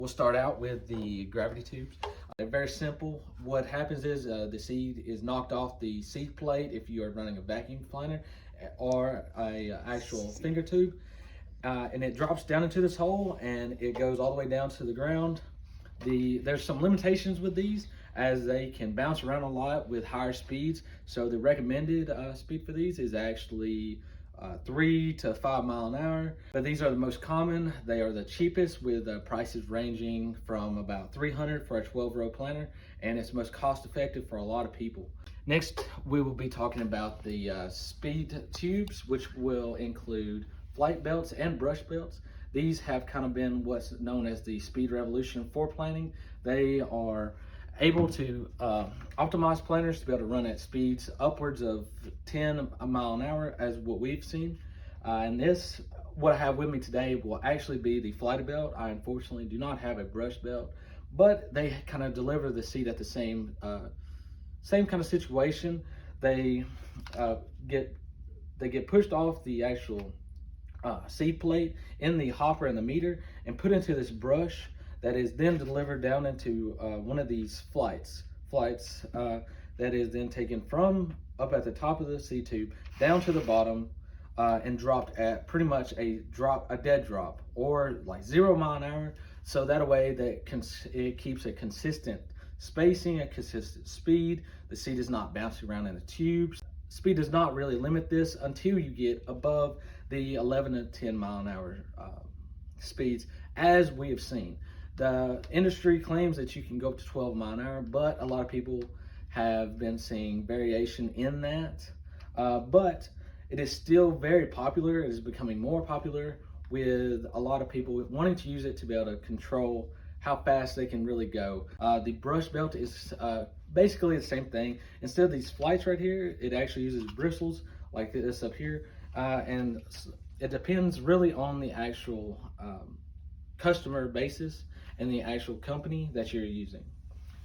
We'll start out with the gravity tubes. They're very simple. What happens is the seed is knocked off the seed plate if you are running a vacuum planter or a actual finger tube, and it drops down into this hole and it goes all the way down to the ground. There's some limitations with these as they can bounce around a lot with higher speeds. So the recommended speed for these is actually 3 to 5 miles an hour. But these are the most common. They are the cheapest, with prices ranging from about $300 for a 12-row planter, and it's most cost effective for a lot of people. Next, we will be talking about the speed tubes, which will include flight belts and brush belts. These have kind of been what's known as the speed revolution for planting. They are able to optimize planters to be able to run at speeds upwards of 10 mile an hour, as what we've seen. And this, what I have with me today, will actually be the flight belt. I unfortunately do not have a brush belt, but they kind of deliver the seed at the same kind of situation. They get pushed off the actual seed plate in the hopper and the meter and put into this brush that is then delivered down into one of these flights that is then taken from up at the top of the seed tube down to the bottom and dropped at pretty much a dead drop, or like 0 mile an hour. So that way it keeps a consistent spacing, a consistent speed. The seed is not bouncing around in the tubes. Speed does not really limit this until you get above the 11 to 10 mile an hour speeds, as we have seen. The industry claims that you can go up to 12 mile an hour, but a lot of people have been seeing variation in that. But it is still very popular. It is becoming more popular, with a lot of people wanting to use it to be able to control how fast they can really go. The brush belt is basically the same thing. Instead of these flights right here, it actually uses bristles like this up here. And it depends really on the actual customer basis and the actual company that you're using.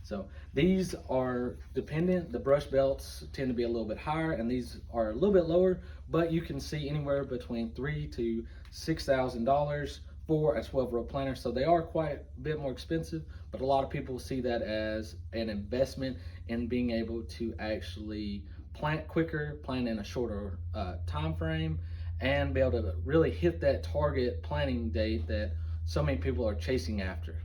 So these are dependent. The brush belts tend to be a little bit higher, and these are a little bit lower, but you can see anywhere between $3,000 to $6,000 for a 12-row planter. So they are quite a bit more expensive, but a lot of people see that as an investment in being able to actually plant quicker, plant in a shorter time frame, and be able to really hit that target planting date that so many people are chasing after.